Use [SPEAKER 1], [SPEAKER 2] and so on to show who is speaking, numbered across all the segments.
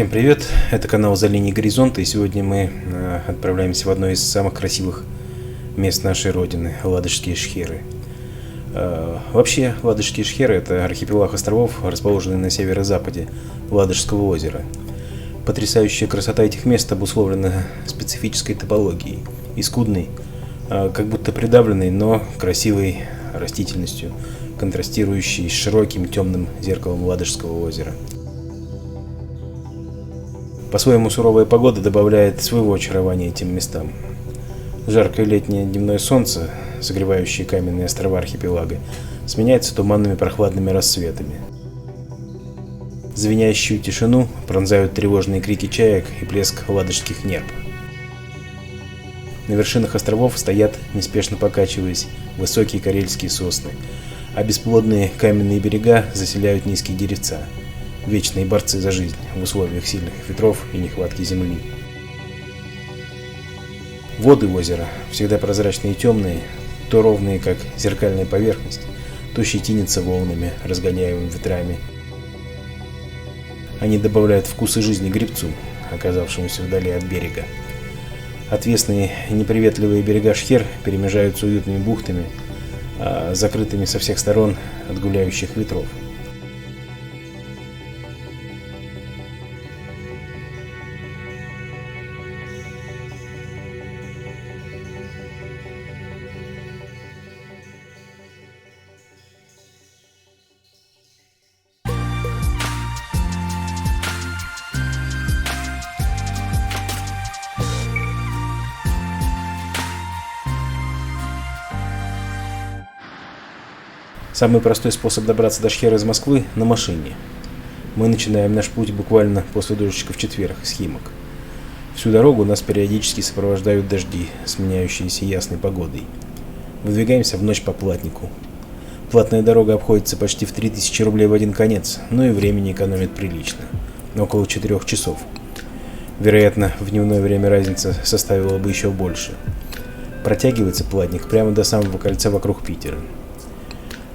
[SPEAKER 1] Всем привет, это канал «За линией горизонта», и сегодня мы отправляемся в одно из самых красивых мест нашей родины – Ладожские шхеры. Вообще, Ладожские шхеры – это архипелаг островов, расположенный на северо-западе Ладожского озера. Потрясающая красота этих мест обусловлена специфической топологией и скудной, как будто придавленной, но красивой растительностью, контрастирующей с широким темным зеркалом Ладожского озера. По-своему, суровая погода добавляет своего очарования этим местам. Жаркое летнее дневное солнце, согревающее каменные острова архипелага, сменяется туманными прохладными рассветами. Звенящую тишину пронзают тревожные крики чаек и плеск ладожских нерп. На вершинах островов стоят, неспешно покачиваясь, высокие карельские сосны, а бесплодные каменные берега заселяют низкие деревца. Вечные борцы за жизнь в условиях сильных ветров и нехватки земли. Воды озера всегда прозрачные и темные, то ровные, как зеркальная поверхность, то щетинятся волнами, разгоняемыми ветрами. Они добавляют вкуса жизни гребцу, оказавшемуся вдали от берега. Отвесные неприветливые берега шхер перемежаются уютными бухтами, закрытыми со всех сторон от гуляющих ветров. Самый простой способ добраться до шхер из Москвы – на машине. Мы начинаем наш путь буквально после дождичка в четверг с Химок. Всю дорогу нас периодически сопровождают дожди, сменяющиеся ясной погодой. Выдвигаемся в ночь по Платнику. Платная дорога обходится почти в 3000 рублей в один конец, но и времени экономит прилично – около 4 часов. Вероятно, в дневное время разница составила бы еще больше. Протягивается Платник прямо до самого кольца вокруг Питера.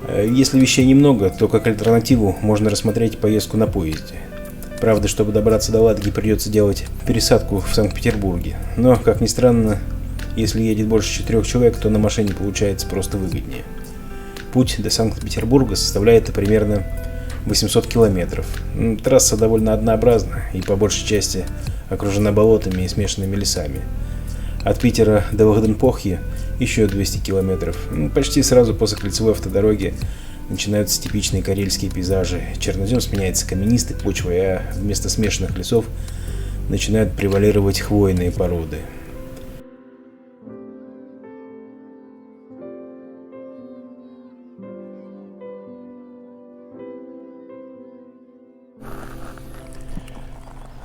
[SPEAKER 1] Если вещей немного, то как альтернативу можно рассмотреть поездку на поезде. Правда, чтобы добраться до Ладоги, придется делать пересадку в Санкт-Петербурге. Но, как ни странно, если едет больше 4 человек, то на машине получается просто выгоднее. Путь до Санкт-Петербурга составляет примерно 800 километров. Трасса довольно однообразна и по большей части окружена болотами и смешанными лесами. От Питера до Вахденпохья еще 200 километров. Почти сразу после кольцевой автодороги начинаются типичные карельские пейзажи. Чернозем сменяется каменистой почвой, а вместо смешанных лесов начинают превалировать хвойные породы.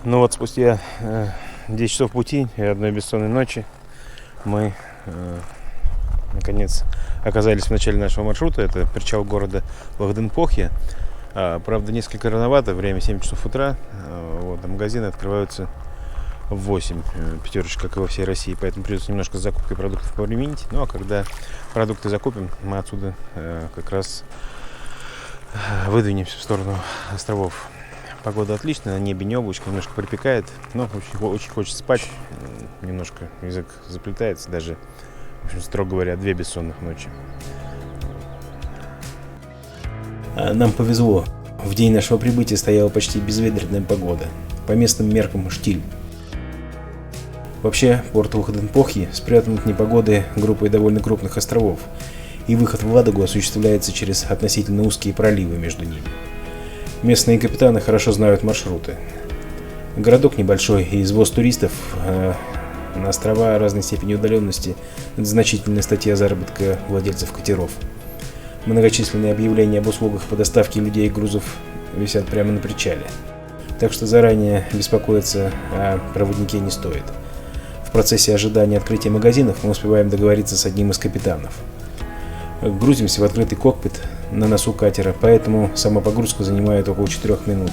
[SPEAKER 1] Ну вот, спустя 10 часов пути и одной бессонной ночи мы наконец оказались в начале нашего маршрута. Это причал города Вахденпохья. Правда, несколько рановато, время 7 часов утра. Вот, магазины открываются в 8, пятерочка, как и во всей России, поэтому придется немножко с закупкой продуктов повременить. Ну а когда продукты закупим, мы отсюда как раз выдвинемся в сторону островов. Погода отличная, на небе не облачко, немножко припекает, но очень хочется спать, немножко язык заплетается, даже, в общем, строго говоря, 2 бессонных ночи. Нам повезло, в день нашего прибытия стояла почти безветренная погода, по местным меркам штиль. Вообще, порт Вахденпохьи спрятан от непогоды группой довольно крупных островов, и выход в Ладогу осуществляется через относительно узкие проливы между ними. Местные капитаны хорошо знают маршруты. Городок небольшой, и извоз туристов на острова разной степени удаленности – это значительная статья заработка владельцев катеров. Многочисленные объявления об услугах по доставке людей и грузов висят прямо на причале. Так что заранее беспокоиться о проводнике не стоит. В процессе ожидания открытия магазинов мы успеваем договориться с одним из капитанов. Грузимся в открытый кокпит на носу катера, поэтому сама погрузка занимает около 4 минут.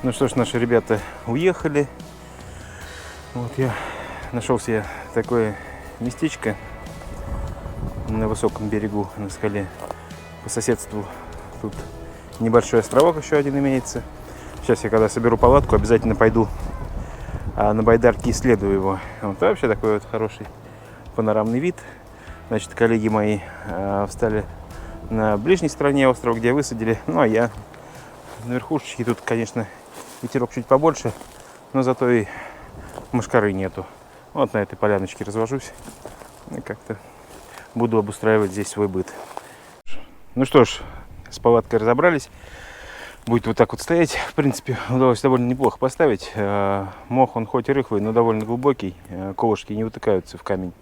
[SPEAKER 1] Ну что ж, наши ребята уехали. Вот я нашел себе такое местечко на высоком берегу, на скале. По соседству тут небольшой островок еще один имеется. Сейчас я, когда соберу палатку, обязательно пойду на байдарке, исследую его. Вот вообще такой вот хороший панорамный вид. Значит, коллеги мои встали на ближней стороне острова, где высадили. Ну, а я на верхушечке. Тут, конечно, ветерок чуть побольше, но зато и мошкары нету. Вот на этой поляночке развожусь. И как-то буду обустраивать здесь свой быт. Ну что ж, с палаткой разобрались. Будет вот так вот стоять. В принципе, удалось довольно неплохо поставить. Мох, он хоть и рыхлый, но довольно глубокий. Колышки не вытыкаются в камень.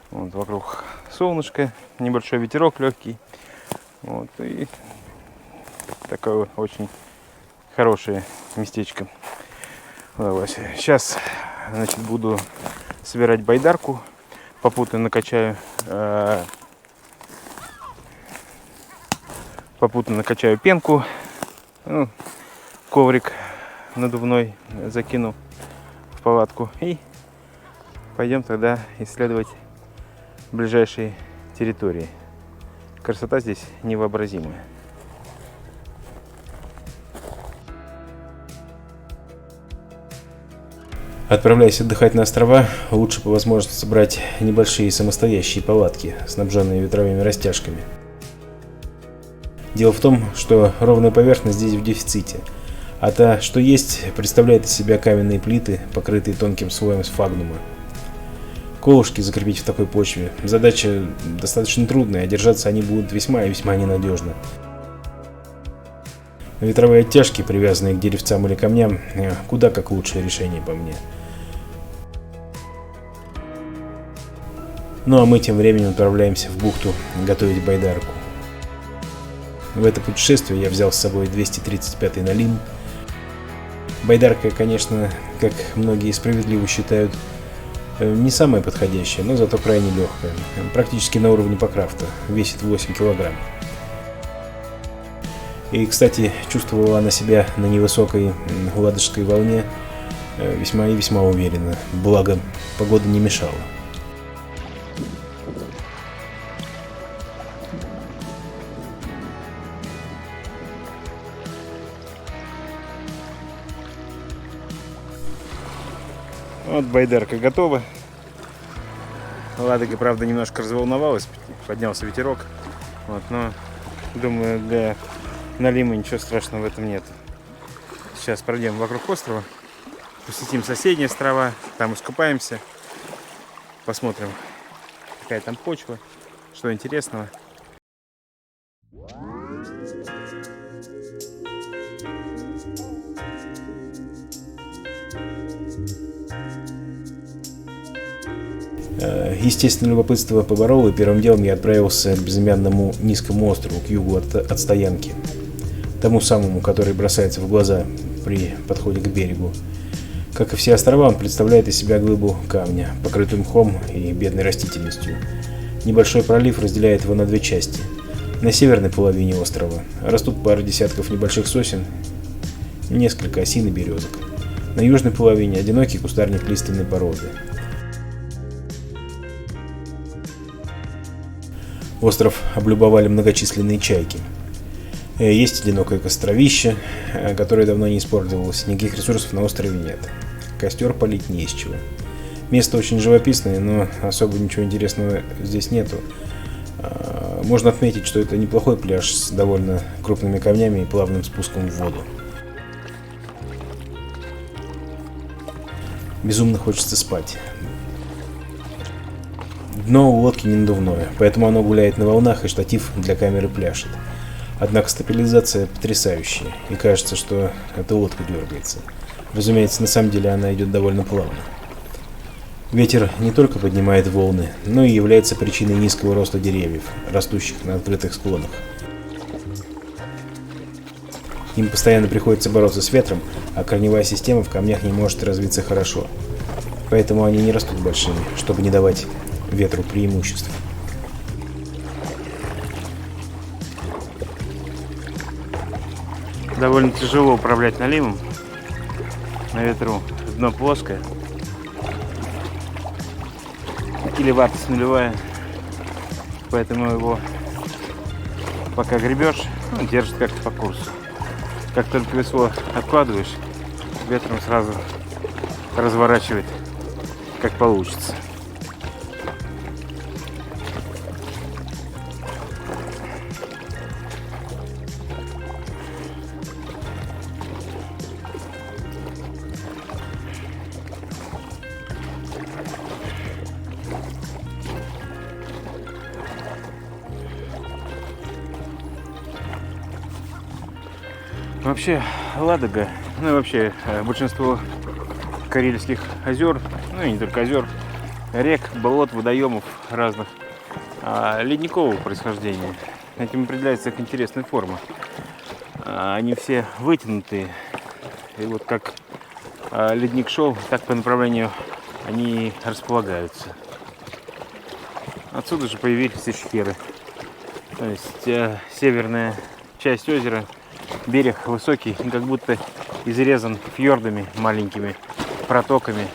[SPEAKER 1] Вот, вокруг солнышко, небольшой ветерок легкий. Вот, и такое очень хорошее местечко. Сейчас, значит, буду собирать байдарку. Попутно накачаю пенку. Ну, коврик надувной закину в палатку. И пойдем тогда исследовать ближайшие территории. Красота здесь невообразимая. Отправляясь отдыхать на острова, лучше по возможности собрать небольшие самостоящие палатки, снабженные ветровыми растяжками. Дело в том, что ровная поверхность здесь в дефиците, а та, что есть, представляет из себя каменные плиты, покрытые тонким слоем сфагнума. Колышки закрепить в такой почве – задача достаточно трудная, а держаться они будут весьма и весьма ненадежно. Ветровые оттяжки, привязанные к деревцам или камням, куда как лучшее решение по мне. Ну а мы тем временем отправляемся в бухту готовить байдарку. В это путешествие я взял с собой 235-й налим. Байдарка, конечно, как многие справедливо считают, не самая подходящая, но зато крайне легкая. Практически на уровне Покрафта, весит 8 килограмм. И, кстати, чувствовала она себя на невысокой ладожской волне весьма и весьма уверенно, благо погода не мешала. Вот байдарка готова. Ладога, правда, немножко разволновалась, поднялся ветерок. Вот, но, думаю, для налима ничего страшного в этом нет. Сейчас пройдем вокруг острова, посетим соседние острова, там искупаемся, посмотрим, какая там почва, что интересного. Естественно, любопытство побороло, и первым делом я отправился к безымянному низкому острову к югу от стоянки. Тому самому, который бросается в глаза при подходе к берегу. Как и все острова, он представляет из себя глыбу камня, покрытую мхом и бедной растительностью. Небольшой пролив разделяет его на две части. На северной половине острова растут пара десятков небольших сосен, несколько осин и березок. На южной половине одинокий кустарник лиственной породы. Остров облюбовали многочисленные чайки. Есть одинокое костровище, которое давно не использовалось. Никаких ресурсов на острове нет. Костер полить не из чего. Место очень живописное, но особо ничего интересного здесь нету. Можно отметить, что это неплохой пляж с довольно крупными камнями и плавным спуском в воду. Безумно хочется спать. Дно у лодки не надувное, поэтому оно гуляет на волнах, и штатив для камеры пляшет. Однако стабилизация потрясающая, и кажется, что эта лодка дергается. Разумеется, на самом деле она идет довольно плавно. Ветер не только поднимает волны, но и является причиной низкого роста деревьев, растущих на открытых склонах. Им постоянно приходится бороться с ветром, а корневая система в камнях не может развиться хорошо. Поэтому они не растут большими, чтобы не давать ветру преимуществ. Довольно тяжело управлять налимом.
[SPEAKER 2] на ветру. Дно плоское. Элеватность нулевая. Поэтому его пока гребешь, он держит как-то по курсу. Как только весло откладываешь, ветром сразу разворачивает, как получится. Вообще, Ладога, ну и вообще большинство карельских озер, ну и не только озер, рек, болот, водоемов разных, ледникового происхождения. Этим определяется их интересная форма. Они все вытянутые, и вот как ледник шел, так по направлению они располагаются. Отсюда же появились и шхеры. То есть северная часть озера, берег высокий, как будто изрезан фьордами маленькими, протоками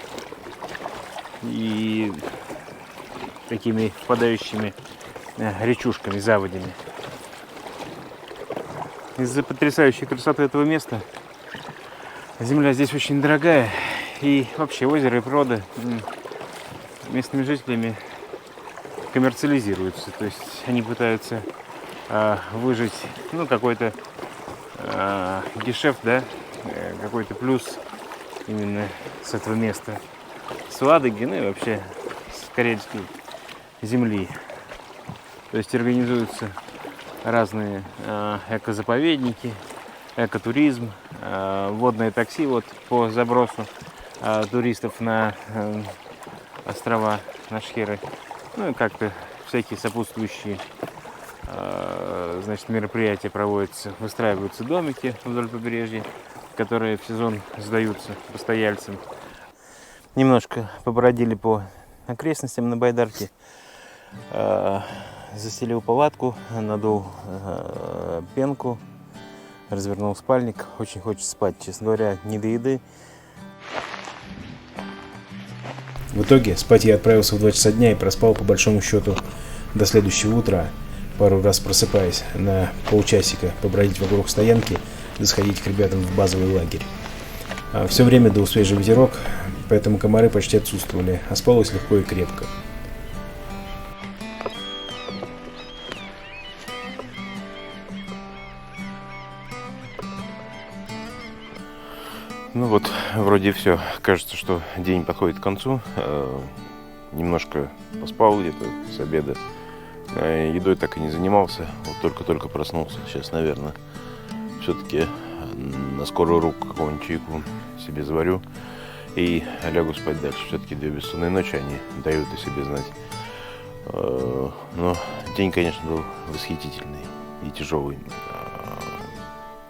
[SPEAKER 2] и такими впадающими речушками, заводями. Из-за потрясающей красоты этого места земля здесь очень дорогая, и вообще озеро и природа местными жителями коммерциализируются, то есть они пытаются выжить, ну, какой-то гешефт, да, какой-то плюс именно с этого места, с Ладоги, ну и вообще с карельской земли. То есть организуются разные экозаповедники, экотуризм, водное такси вот по забросу туристов на острова, на шхеры, ну и как-то всякие сопутствующие значит, мероприятия проводятся, выстраиваются домики вдоль побережья, которые в сезон сдаются постояльцам. Немножко побродили по окрестностям на байдарке, застелил палатку, надул пенку, развернул спальник. Очень хочется спать, честно говоря, не до еды.
[SPEAKER 1] В итоге спать я отправился в 2 часа дня и проспал по большому счету до следующего утра, пару раз просыпаясь на полчасика побродить вокруг стоянки, да сходить к ребятам в базовый лагерь. Все время дул свежий ветерок, поэтому комары почти отсутствовали, а спалось легко и крепко.
[SPEAKER 3] Ну вот, вроде все. Кажется, что день подходит к концу. Немножко поспал где-то с обеда. Едой так и не занимался. Вот только-только проснулся. Сейчас, наверное, все-таки на скорую руку какого-нибудь чайку себе заварю и лягу спать дальше. Все-таки 2 бессонные ночи, они дают о себе знать. Но день, конечно, был восхитительный и тяжелый.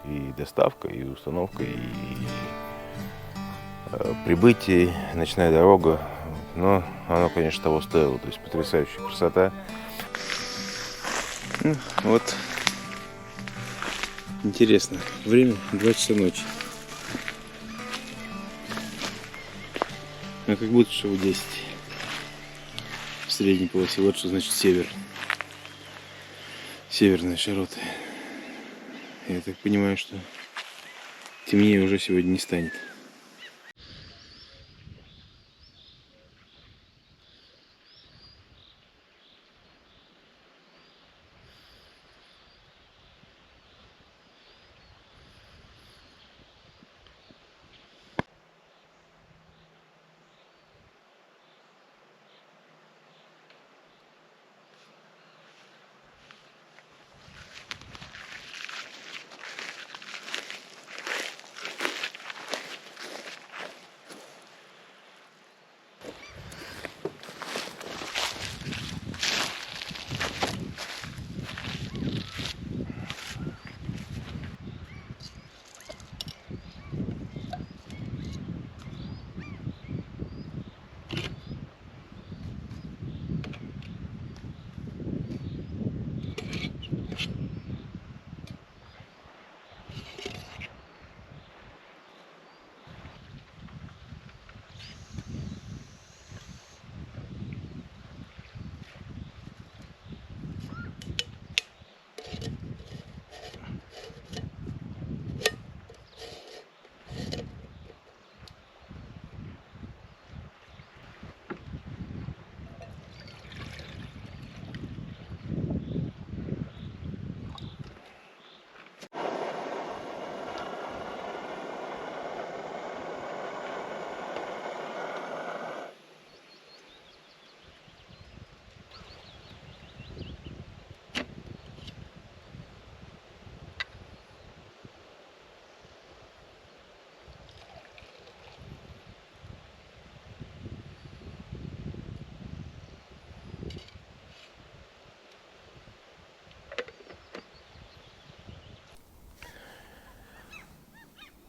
[SPEAKER 3] И доставка, и установка, и прибытие, ночная дорога. Но оно, конечно, того стоило. То есть потрясающая красота.
[SPEAKER 1] Вот. Интересно. Время 2 часа ночи. А как будто что в 10. В средней полосе. Вот что значит север. Северные широты. Я так понимаю, что темнее уже сегодня не станет.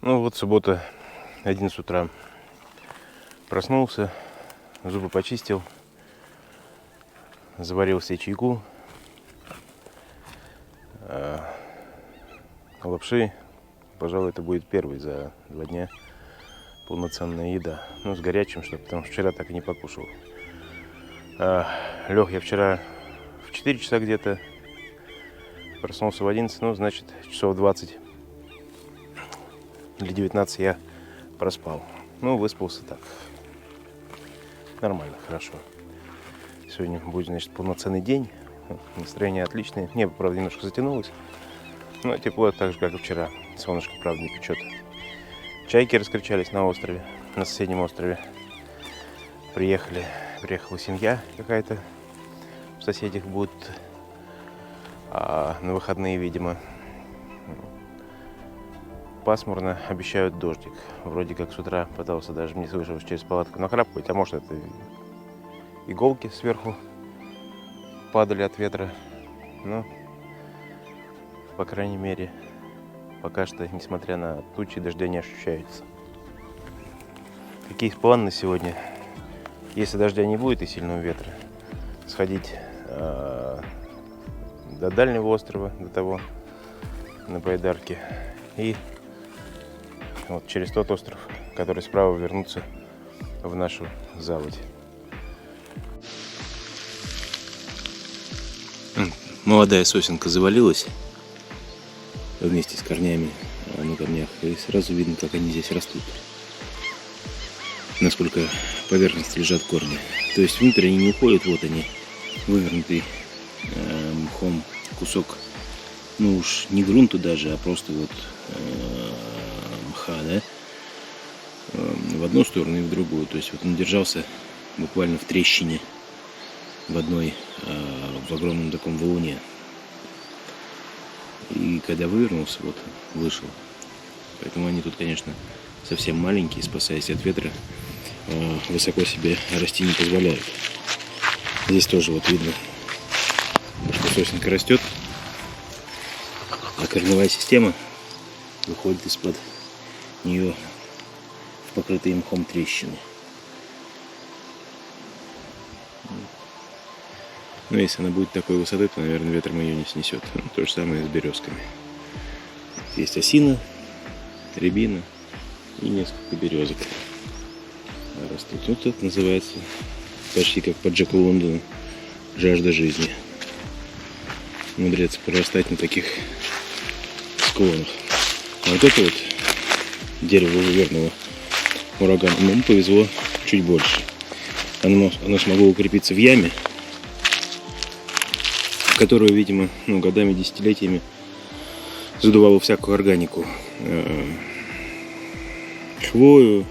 [SPEAKER 3] Ну вот суббота, 11 утра. Проснулся, зубы почистил, заварил себе чайку, лапши. Пожалуй, это будет первый за 2 дня полноценная еда. Ну, с горячим, потому что вчера так и не покушал. Лег я вчера в 4 часа где-то, проснулся в 11, ну, значит, часов 20 или 19 я проспал. Ну, выспался так. Нормально, хорошо. Сегодня будет, значит, полноценный день. Настроение отличное. Небо, правда, немножко затянулось. Но тепло так же, как и вчера. Солнышко, правда, не печет. Чайки раскричались на острове, на соседнем острове. Приехала семья какая-то. В соседях будет на выходные, видимо. Пасмурно, обещают дождик. Вроде как с утра пытался, даже не слышал, через палатку накрапывать. А может, это иголки сверху падали от ветра. Но, по крайней мере, пока что, несмотря на тучи, дождя не ощущается. Какие планы на сегодня? Если дождя не будет и сильного ветра, сходить до дальнего острова, до того, на байдарке, и вот через тот остров, который справа, вернуться в нашу заводь. Молодая сосенка завалилась вместе с корнями на камнях, и сразу видно, как они здесь растут, насколько поверхности лежат корни. То есть внутрь они не уходят, вот они, вывернутый мхом кусок, ну уж не грунту даже, а просто вот мха, да, в одну сторону и в другую. То есть вот он держался буквально в трещине в одной, в огромном таком валуне. И когда вывернулся, вот вышел. Поэтому они тут, конечно, совсем маленькие, спасаясь от ветра, высоко себе расти не позволяют. Здесь тоже вот видно, что сосенка растет, а корневая система выходит из-под нее в покрытые мхом трещины. Но если она будет такой высоты, то, наверное, ветром ее не снесет. То же самое с березками. Есть осина, рябина и несколько березок растут. Вот это называется почти как по Джеку Лондону жажда жизни. Умудряется прорастать на таких склонах. А вот это вот дерево вывернуло ураганом. Ему повезло чуть больше. Оно смогло укрепиться в яме, которую, видимо, годами, десятилетиями задувало всякую органику. Хвою,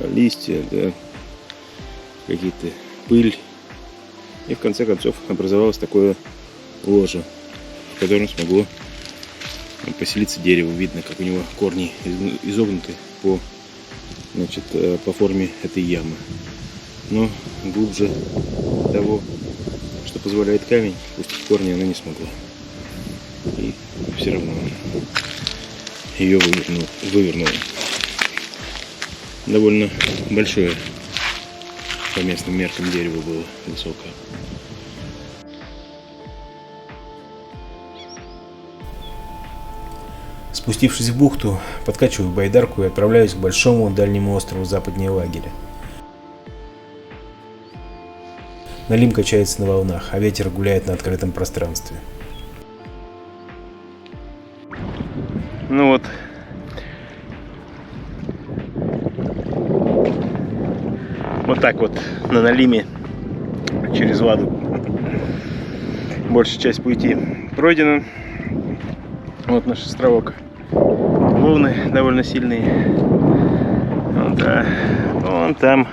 [SPEAKER 3] листья, да, какие-то пыль. И в конце концов образовалось такое ложе, в котором смогло поселиться дерево. Видно, как у него корни изогнуты по форме этой ямы. Но глубже того, что позволяет камень, пустить корни, она не смогла. И все равно ее вывернула. Довольно большое по местным меркам дерево было, высокое.
[SPEAKER 1] Спустившись в бухту, подкачиваю байдарку и отправляюсь к большому дальнему острову западнее лагеря. Налим качается на волнах, а ветер гуляет на открытом пространстве.
[SPEAKER 2] Ну вот, вот так вот на Налиме через Ладу большая часть пути пройдена. Вот наш островок. Волны довольно сильные. Вон там,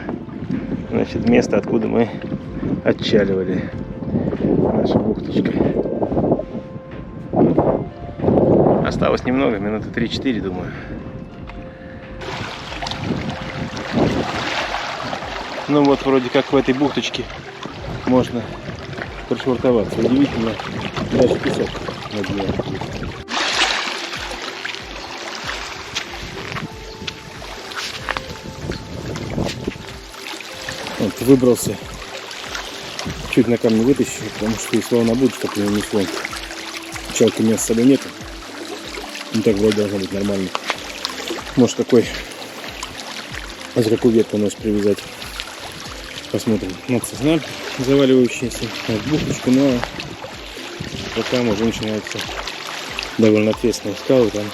[SPEAKER 2] значит, место, откуда мы отчаливали. Наша бухточка. Осталось немного, минуты 3-4, думаю. Ну вот, вроде как в этой бухточке можно пришвартоваться. Удивительно, даже песок на дне.
[SPEAKER 1] Вот, выбрался. Чуть на камни вытащил, потому что если волна будет, чтобы его не слон. Пчелки у меня с собой нету. Ну так вроде должно быть нормально. Может какой, а за какую ветку нос привязать. Посмотрим. Вот сосна заваливающаяся. Вот бухочку, но пока уже начинаются довольно ответственные скалы. Там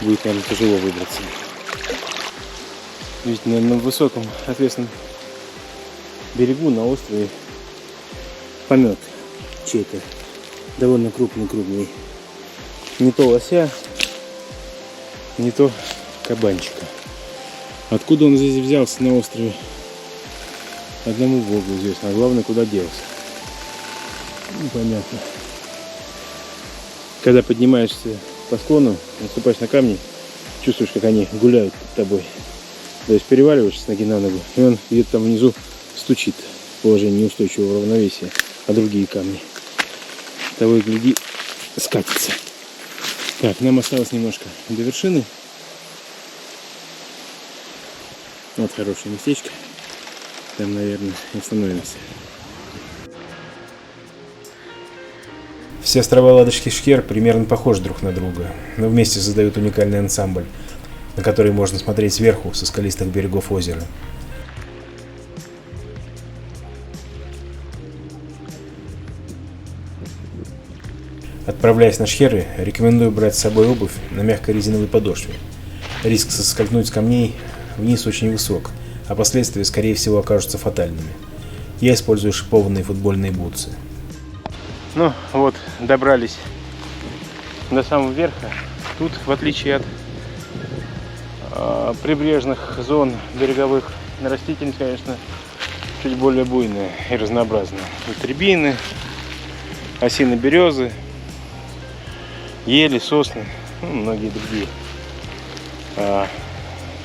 [SPEAKER 1] будет, наверное, тяжело выбраться. Видите, наверное, на высоком ответственном берегу на острове помет чей-то. Довольно крупный. Не то лося, не то кабанчика. Откуда он здесь взялся на острове? Одному Богу известно, а главное, куда делся. Непонятно. Когда поднимаешься по склону, наступаешь на камни, чувствуешь, как они гуляют под тобой. То есть переваливаешься с ноги на ногу, и он где-то там внизу стучит в положении неустойчивого равновесия, а другие камни. Того и гляди, скатится. Так, нам осталось немножко до вершины. Вот хорошее местечко. Там, наверное, и остановимся. Все острова Ладожский шхер примерно похожи друг на друга, но вместе создают уникальный ансамбль, на который можно смотреть сверху со скалистых берегов озера. Отправляясь на шхеры, рекомендую брать с собой обувь на мягкой резиновой подошве. Риск соскользнуть с камней вниз очень высок, а последствия, скорее всего, окажутся фатальными. Я использую шипованные футбольные бутсы.
[SPEAKER 2] Ну вот, добрались до самого верха. Тут, в отличие от прибрежных зон береговых, растительность, конечно, чуть более буйная и разнообразная. Тут рябины, осины, березы, ели, сосны, ну, многие другие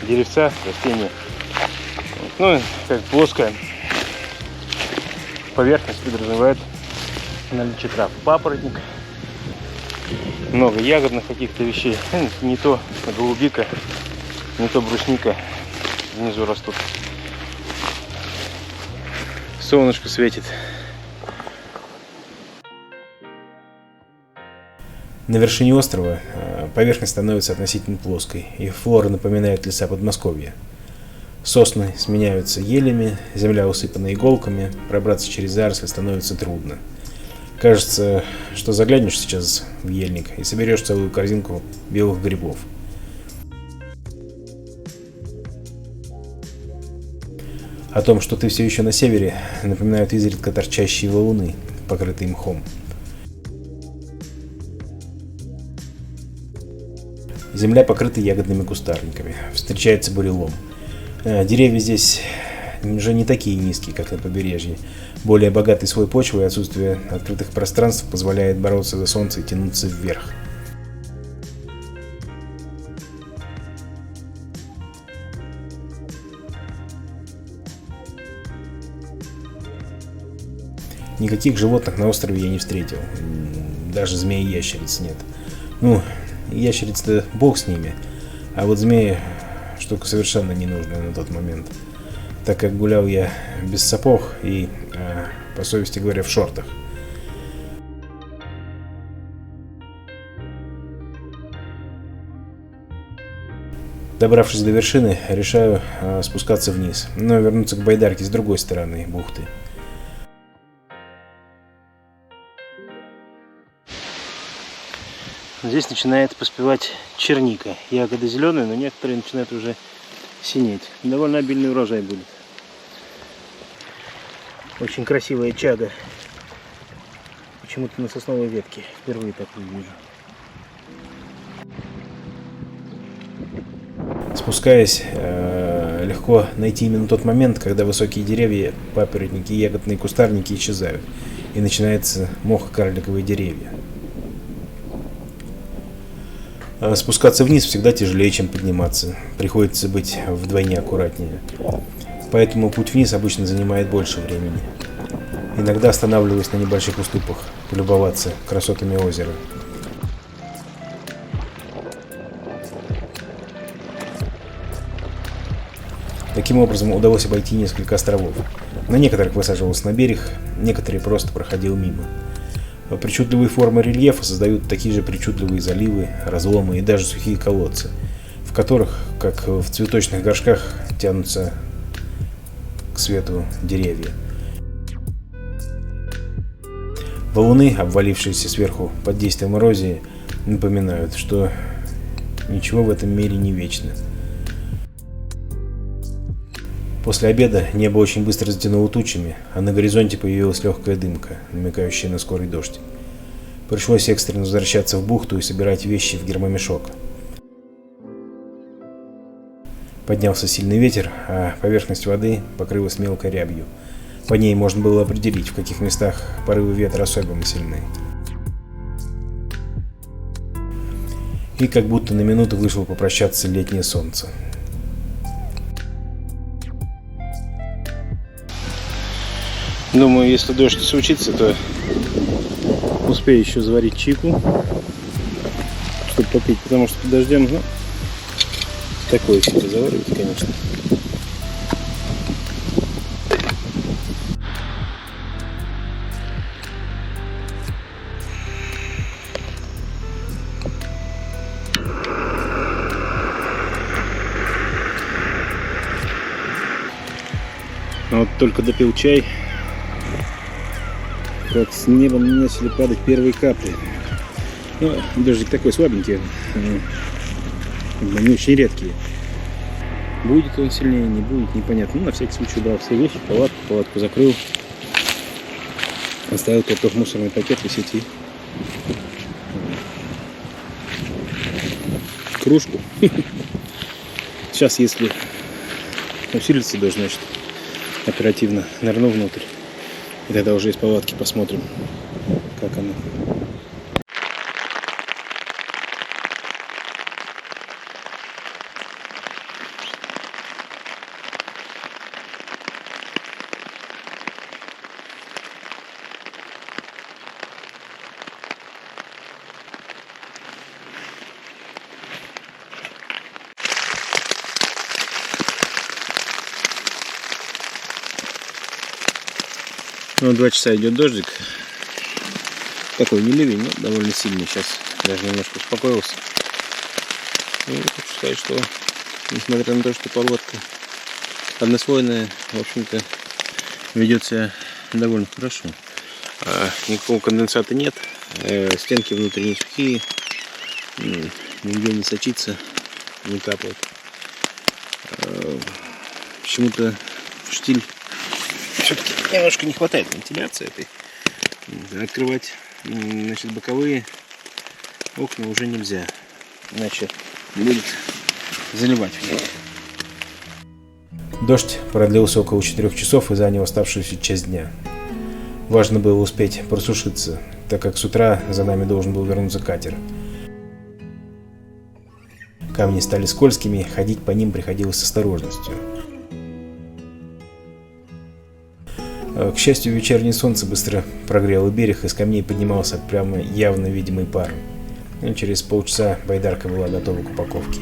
[SPEAKER 2] деревца, растения. Ну, как плоская поверхность подразумевает наличие трав. Папоротник, много ягодных каких-то вещей. Не то голубика, не то брусника внизу растут. Солнышко светит.
[SPEAKER 1] На вершине острова поверхность становится относительно плоской, и флора напоминает леса Подмосковья. Сосны сменяются елями, земля усыпана иголками, пробраться через заросли становится трудно. Кажется, что заглянешь сейчас в ельник и соберешь целую корзинку белых грибов. О том, что ты все еще на севере, напоминают изредка торчащие валуны, покрытые мхом. Земля покрыта ягодными кустарниками. Встречается бурелом. Деревья здесь уже не такие низкие, как на побережье. Более богатый слой почвы и отсутствие открытых пространств позволяет бороться за солнце и тянуться вверх. Никаких животных на острове я не встретил. Даже змеи и ящериц нет. Ну, ящериц-то бог с ними. А вот змеи штука совершенно ненужная на тот момент. Так как гулял я без сапог и, по совести говоря, в шортах. Добравшись до вершины, решаю спускаться вниз, но вернуться к байдарке с другой стороны бухты.
[SPEAKER 2] Здесь начинает поспевать черника. Ягоды зеленые, но некоторые начинают уже синеть. Довольно обильный урожай будет. Очень красивая чага. Почему-то на сосновой ветке. Впервые такую вижу.
[SPEAKER 1] Спускаясь, легко найти именно тот момент, когда высокие деревья, папоротники и ягодные кустарники исчезают, и начинается мохо-карликовые деревья. Спускаться вниз всегда тяжелее, чем подниматься. Приходится быть вдвойне аккуратнее. Поэтому путь вниз обычно занимает больше времени. Иногда останавливаюсь на небольших уступах, полюбоваться красотами озера. Таким образом удалось обойти несколько островов. На некоторых высаживался на берег, некоторые просто проходил мимо. Причудливые формы рельефа создают такие же причудливые заливы, разломы и даже сухие колодцы, в которых, как в цветочных горшках, тянутся к свету деревья. Валуны, обвалившиеся сверху под действием эрозии, напоминают, что ничего в этом мире не вечно. После обеда небо очень быстро затянуло тучами, а на горизонте появилась легкая дымка, намекающая на скорый дождь. Пришлось экстренно возвращаться в бухту и собирать вещи в гермомешок. Поднялся сильный ветер, а поверхность воды покрылась мелкой рябью. По ней можно было определить, в каких местах порывы ветра особенно сильны. И как будто на минуту вышло попрощаться летнее солнце. Думаю, если дождь не случится, то успею еще заварить чайку, чтобы попить, потому что под дождем, такое себе заваривать, конечно. Вот только допил чай, как с неба начали падать первые капли. Дождик такой слабенький, они очень редкие. Будет он сильнее, не будет, непонятно. На всякий случай убрал все вещи, палатку закрыл. Оставил только в мусорный пакет висеть и кружку. Сейчас, если усилится дождь, значит, оперативно нырну внутрь. И тогда уже из палатки посмотрим, как оно. Ну, 2 часа идет дождик. Такой не ливень, но довольно сильный. Сейчас даже немножко успокоился. И хочу сказать, что несмотря на то, что палатка однослойная, в общем-то, ведет себя довольно хорошо. Никакого конденсата нет. Стенки внутренние сухие. Нигде не сочится, не капает. Почему-то штиль все-таки немножко не хватает вентиляции этой. Открывать, значит, боковые окна уже нельзя, иначе будет заливать. Дождь продлился около 4 часов и занял оставшуюся часть дня. Важно было успеть просушиться, так как с утра за нами должен был вернуться катер. Камни стали скользкими, ходить по ним приходилось с осторожностью. К счастью, вечернее солнце быстро прогрело берег, и с камней поднимался прямо явно видимый пар. И через полчаса байдарка была готова к упаковке.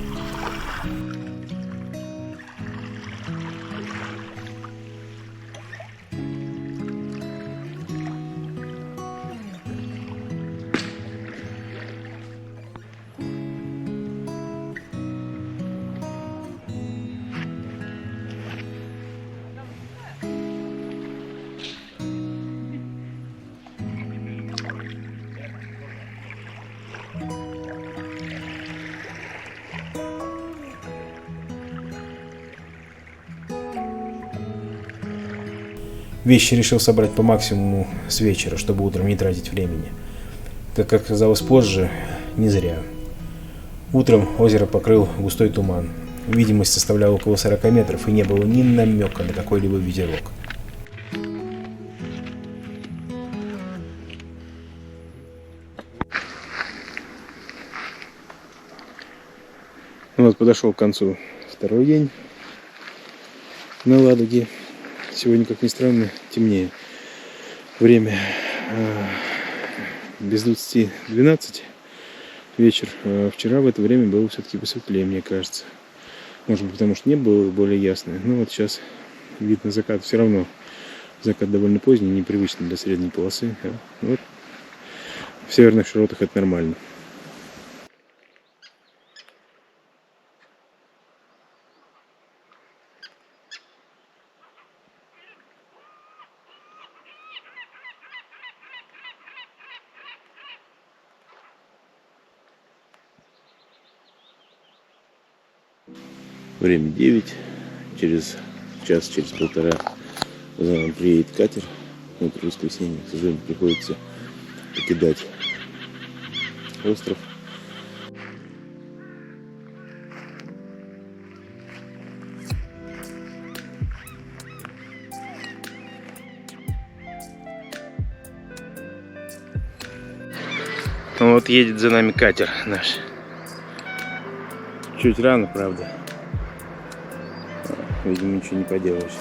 [SPEAKER 1] Вещи решил собрать по максимуму с вечера, чтобы утром не тратить времени. Как оказалось позже, не зря. Утром озеро покрыл густой туман. Видимость составляла около 40 метров, и не было ни намека на какой-либо ветерок. Вот подошел к концу второй день на Ладоге. Сегодня, как ни странно, темнее. Время без 20:12 вечер. Вчера в это время было все-таки посветлее, мне кажется. Может быть, потому что небо было более ясное. Но вот сейчас вид на закат все равно. Закат довольно поздний, непривычный для средней полосы. Вот. В северных широтах это нормально. Время 9. Через час, через полтора за нами приедет катер. Утро воскресенья, к сожалению, приходится покидать остров. Вот едет за нами катер наш. Чуть рано, правда. Видимо, ничего не поделаешь.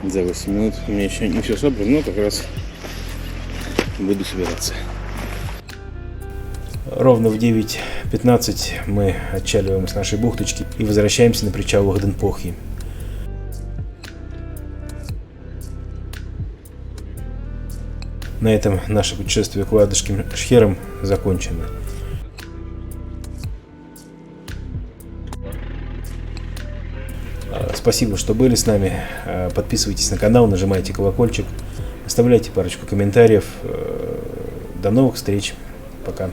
[SPEAKER 1] За 8 минут у меня еще не все собрано, но как раз буду собираться. Ровно в 9:15 мы отчаливаем с нашей бухточки и возвращаемся на причал Лахденпохьи. На этом наше путешествие к ладожским шхерам закончено. Спасибо, что были с нами. Подписывайтесь на канал, нажимайте колокольчик, оставляйте парочку комментариев. До новых встреч. Пока.